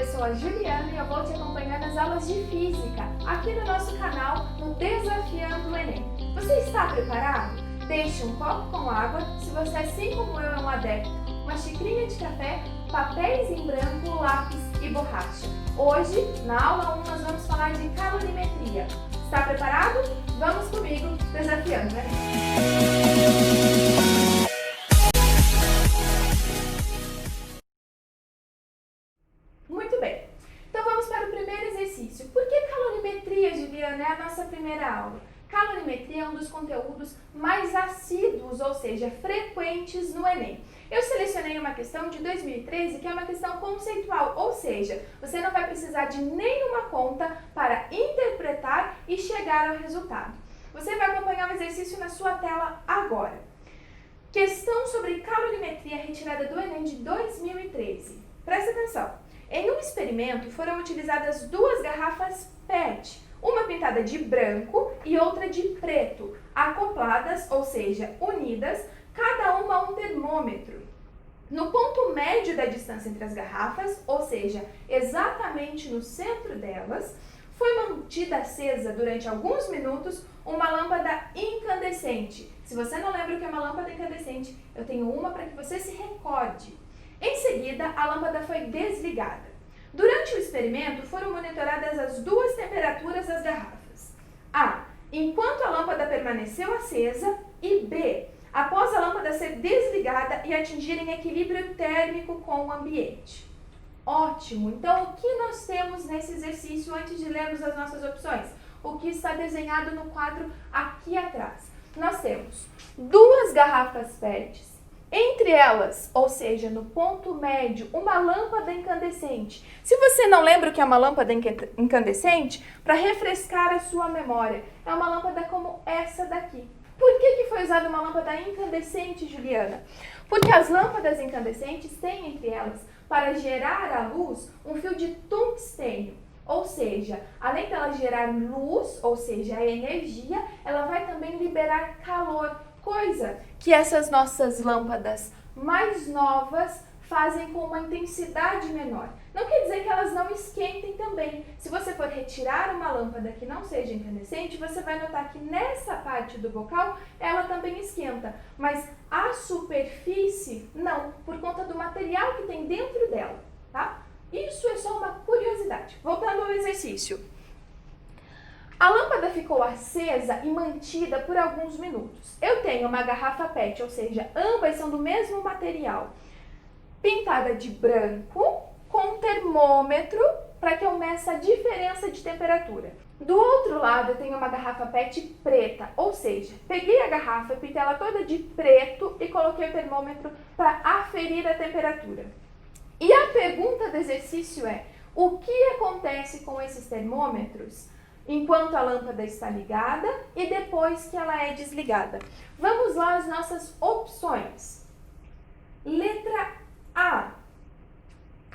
Eu sou a Juliana e eu vou te acompanhar nas aulas de Física, aqui no nosso canal, no Desafiando o Enem. Você está preparado? Deixe um copo com água, se você assim como eu é um adepto, uma xicrinha de café, papéis em branco, lápis e borracha. Hoje, na aula 1, nós vamos falar de calorimetria. Está preparado? Vamos comigo, Desafiando o Enem! Muito bem, então vamos para o primeiro exercício. Por que calorimetria, Juliana, é a nossa primeira aula? Calorimetria é um dos conteúdos mais assíduos, ou seja, frequentes no Enem. Eu selecionei uma questão de 2013 que é uma questão conceitual, ou seja, você não vai precisar de nenhuma conta para interpretar e chegar ao resultado. Você vai acompanhar o exercício na sua tela agora. Questão sobre calorimetria retirada do Enem de 2013. Presta atenção. Em um experimento, foram utilizadas duas garrafas PET, uma pintada de branco e outra de preto, acopladas, ou seja, unidas, cada uma a um termômetro. No ponto médio da distância entre as garrafas, ou seja, exatamente no centro delas, foi mantida acesa durante alguns minutos uma lâmpada incandescente. Se você não lembra o que é uma lâmpada incandescente, eu tenho uma para que você se recorde. Em seguida, a lâmpada foi desligada. Durante o experimento, foram monitoradas as duas temperaturas das garrafas. A. Enquanto a lâmpada permaneceu acesa e B. Após a lâmpada ser desligada e atingirem equilíbrio térmico com o ambiente. Ótimo! Então, o que nós temos nesse exercício antes de lermos as nossas opções? O que está desenhado no quadro aqui atrás. Nós temos duas garrafas PET. Entre elas, ou seja, no ponto médio, uma lâmpada incandescente. Se você não lembra o que é uma lâmpada incandescente, para refrescar a sua memória, é uma lâmpada como essa daqui. Por que foi usada uma lâmpada incandescente, Juliana? Porque as lâmpadas incandescentes têm entre elas, para gerar a luz, um fio de tungstênio. Ou seja, além dela gerar luz, ou seja, a energia, ela vai também liberar calor. Coisa que essas nossas lâmpadas mais novas fazem com uma intensidade menor. Não quer dizer que elas não esquentem também. Se você for retirar uma lâmpada que não seja incandescente, você vai notar que nessa parte do bocal ela também esquenta. Mas a superfície não, por conta do material que tem dentro dela, tá? Isso é só uma curiosidade. Voltando ao exercício. A lâmpada ficou acesa e mantida por alguns minutos. Eu tenho uma garrafa PET, ou seja, ambas são do mesmo material, pintada de branco, com termômetro, para que eu meça a diferença de temperatura. Do outro lado, eu tenho uma garrafa PET preta, ou seja, peguei a garrafa, pintei ela toda de preto e coloquei o termômetro para aferir a temperatura. E a pergunta do exercício é, o que acontece com esses termômetros enquanto a lâmpada está ligada e depois que ela é desligada? Vamos lá às nossas opções. Letra A.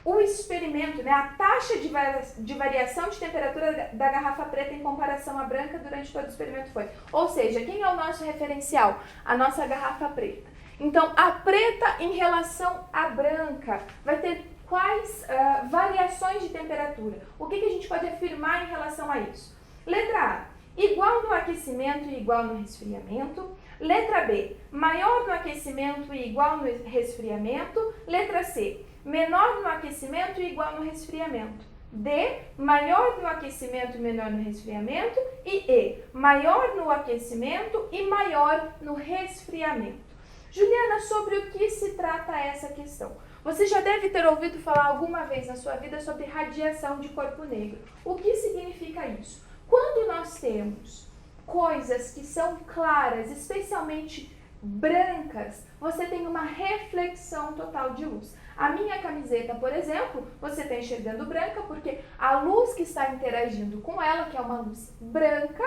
O experimento, a taxa de variação de temperatura da garrafa preta em comparação à branca durante todo o experimento foi. Ou seja, quem é o nosso referencial? A nossa garrafa preta. Então, a preta em relação à branca vai ter quais variações de temperatura? O que a gente pode afirmar em relação a isso? Letra A, igual no aquecimento e igual no resfriamento. Letra B, maior no aquecimento e igual no resfriamento. Letra C, menor no aquecimento e igual no resfriamento. D, maior no aquecimento e menor no resfriamento. E, maior no aquecimento e maior no resfriamento. Juliana, sobre o que se trata essa questão? Você já deve ter ouvido falar alguma vez na sua vida sobre radiação de corpo negro. O que significa isso? Quando nós temos coisas que são claras, especialmente brancas, você tem uma reflexão total de luz. A minha camiseta, por exemplo, você está enxergando branca porque a luz que está interagindo com ela, que é uma luz branca,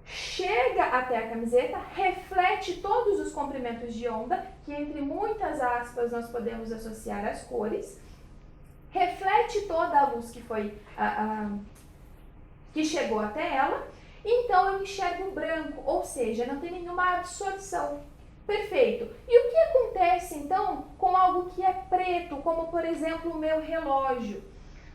chega até a camiseta, reflete todos os comprimentos de onda, que entre muitas aspas nós podemos associar às cores, reflete toda a luz que foi que chegou até ela, então eu enxergo branco, ou seja, não tem nenhuma absorção. Perfeito. E o que acontece então com algo que é preto, como por exemplo o meu relógio?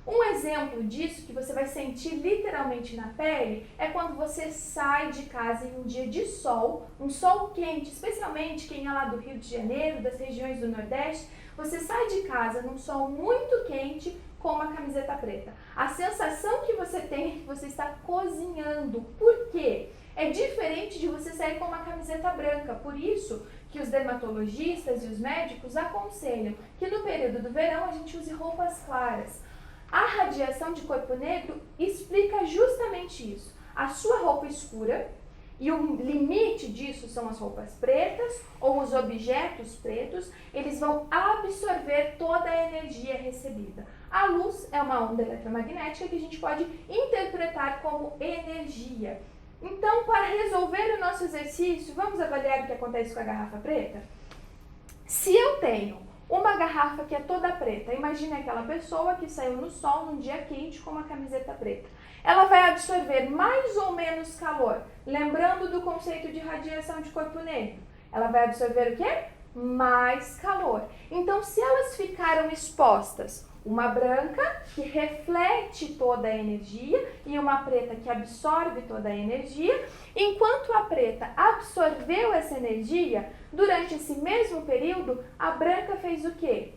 Um exemplo disso que você vai sentir literalmente na pele é quando você sai de casa em um dia de sol, um sol quente, especialmente quem é lá do Rio de Janeiro, das regiões do Nordeste, você sai de casa num sol muito quente com uma camiseta preta. A sensação que você tem é que você está cozinhando. Por quê? É diferente de você sair com uma camiseta branca, por isso que os dermatologistas e os médicos aconselham que no período do verão a gente use roupas claras. A radiação de corpo negro explica justamente isso. A sua roupa escura, e o limite disso são as roupas pretas ou os objetos pretos, eles vão absorver toda a energia recebida. A luz é uma onda eletromagnética que a gente pode interpretar como energia. Então, para resolver o nosso exercício, vamos avaliar o que acontece com a garrafa preta? Se eu tenho uma garrafa que é toda preta, imagine aquela pessoa que saiu no sol num dia quente com uma camiseta preta. Ela vai absorver mais ou menos calor, lembrando do conceito de radiação de corpo negro. Ela vai absorver o quê? Mais calor. Então, se elas ficaram expostas, uma branca que reflete toda a energia e uma preta que absorve toda a energia, enquanto a preta absorveu essa energia, durante esse mesmo período, a branca fez o quê?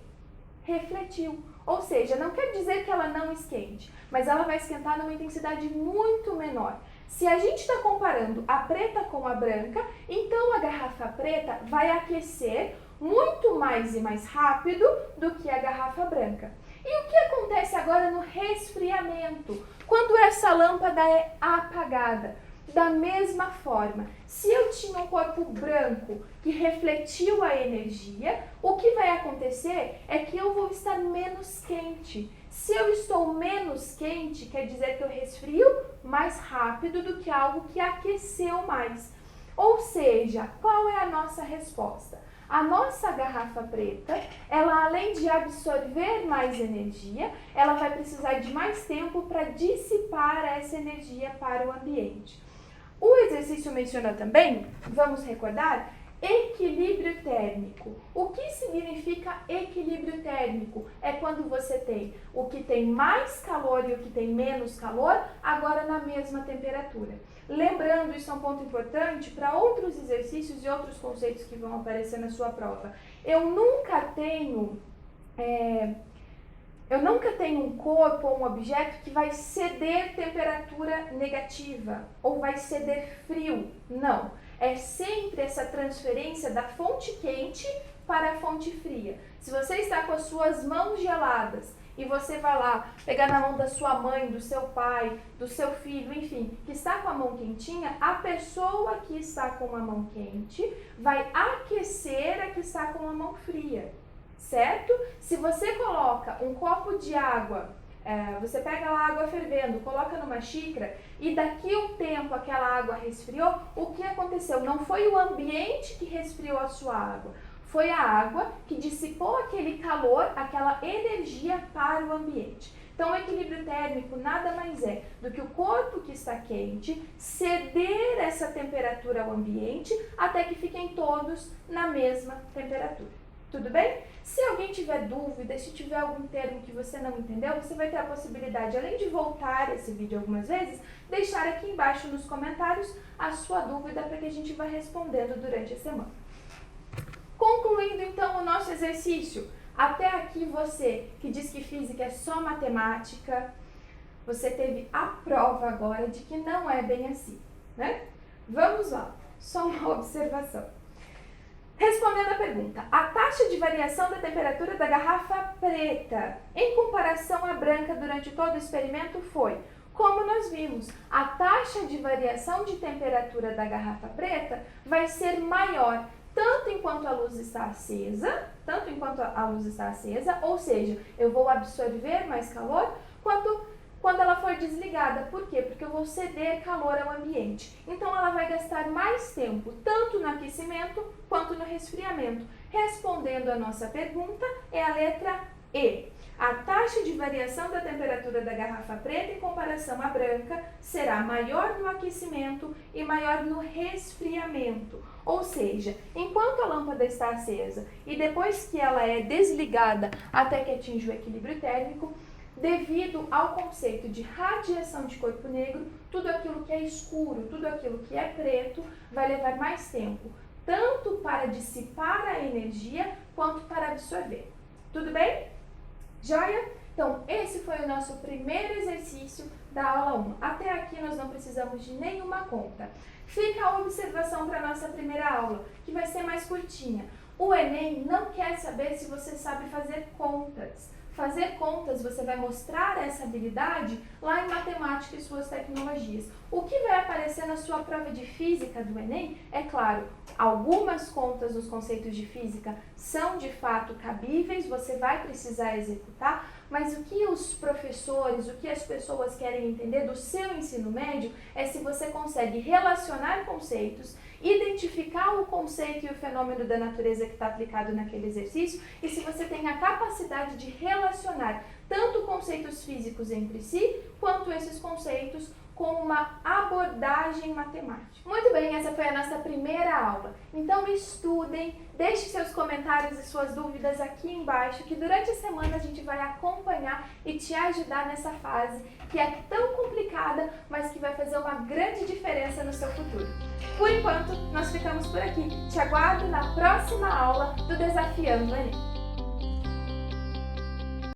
Refletiu. Ou seja, não quer dizer que ela não esquente, mas ela vai esquentar numa intensidade muito menor. Se a gente está comparando a preta com a branca, então a garrafa preta vai aquecer muito mais e mais rápido do que a garrafa branca. E o que acontece agora no resfriamento, quando essa lâmpada é apagada? Da mesma forma, se eu tinha um corpo branco que refletiu a energia, o que vai acontecer é que eu vou estar menos quente. Se eu estou menos quente, quer dizer que eu resfrio mais rápido do que algo que aqueceu mais. Ou seja, qual é a nossa resposta? A nossa garrafa preta, ela além de absorver mais energia, ela vai precisar de mais tempo para dissipar essa energia para o ambiente. O exercício menciona também, vamos recordar, equilíbrio térmico. O que significa equilíbrio térmico? É quando você tem o que tem mais calor e o que tem menos calor, agora na mesma temperatura. Lembrando, isso é um ponto importante para outros exercícios e outros conceitos que vão aparecer na sua prova. Eu nunca tenho um corpo ou um objeto que vai ceder temperatura negativa ou vai ceder frio. Não. É sempre essa transferência da fonte quente para a fonte fria. Se você está com as suas mãos geladas e você vai lá pegar na mão da sua mãe, do seu pai, do seu filho, enfim, que está com a mão quentinha, a pessoa que está com a mão quente vai aquecer a que está com a mão fria. Certo? Se você coloca um copo de água, você pega a água fervendo, coloca numa xícara e daqui a um tempo aquela água resfriou, o que aconteceu? Não foi o ambiente que resfriou a sua água, foi a água que dissipou aquele calor, aquela energia para o ambiente. Então, o equilíbrio térmico nada mais é do que o corpo que está quente ceder essa temperatura ao ambiente até que fiquem todos na mesma temperatura. Tudo bem? Se alguém tiver dúvida, se tiver algum termo que você não entendeu, você vai ter a possibilidade, além de voltar esse vídeo algumas vezes, deixar aqui embaixo nos comentários a sua dúvida para que a gente vá respondendo durante a semana. Concluindo então o nosso exercício, até aqui você que diz que física é só matemática, você teve a prova agora de que não é bem assim, né? Vamos lá, só uma observação. Respondendo a pergunta, a taxa de variação da temperatura da garrafa preta em comparação à branca durante todo o experimento foi, como nós vimos, a taxa de variação de temperatura da garrafa preta vai ser maior tanto enquanto a luz está acesa, ou seja, eu vou absorver mais calor, quanto quando ela for desligada. Por quê? Porque eu vou ceder calor ao ambiente. Então, ela vai gastar mais tempo, tanto no aquecimento quanto no resfriamento. Respondendo a nossa pergunta, é a letra E. A taxa taxa de variação da temperatura da garrafa preta em comparação à branca será maior no aquecimento e maior no resfriamento. Ou seja, enquanto a lâmpada está acesa e depois que ela é desligada até que atinja o equilíbrio térmico, devido ao conceito de radiação de corpo negro, tudo aquilo que é escuro, tudo aquilo que é preto, vai levar mais tempo, tanto para dissipar a energia, quanto para absorver. Tudo bem? Joia? Então, esse foi o nosso primeiro exercício da aula 1. Até aqui nós não precisamos de nenhuma conta. Fica a observação para a nossa primeira aula, que vai ser mais curtinha. O Enem não quer saber se você sabe fazer contas. Fazer contas, você vai mostrar essa habilidade lá em matemática e suas tecnologias. O que vai aparecer na sua prova de física do Enem, é claro, algumas contas dos conceitos de física são de fato cabíveis, você vai precisar executar, mas o que os professores, o que as pessoas querem entender do seu ensino médio é se você consegue relacionar conceitos, identificar o conceito e o fenômeno da natureza que está aplicado naquele exercício e se você tem a capacidade de relacionar tanto conceitos físicos entre si, quanto esses conceitos com uma abordagem matemática. Muito bem, essa foi a nossa primeira aula. Então estudem, deixe seus comentários e suas dúvidas aqui embaixo, que durante a semana a gente vai acompanhar e te ajudar nessa fase que é tão complicada, mas que vai fazer uma grande diferença no seu futuro. Por enquanto, nós ficamos por aqui. Te aguardo na próxima aula do Desafiando o Enem.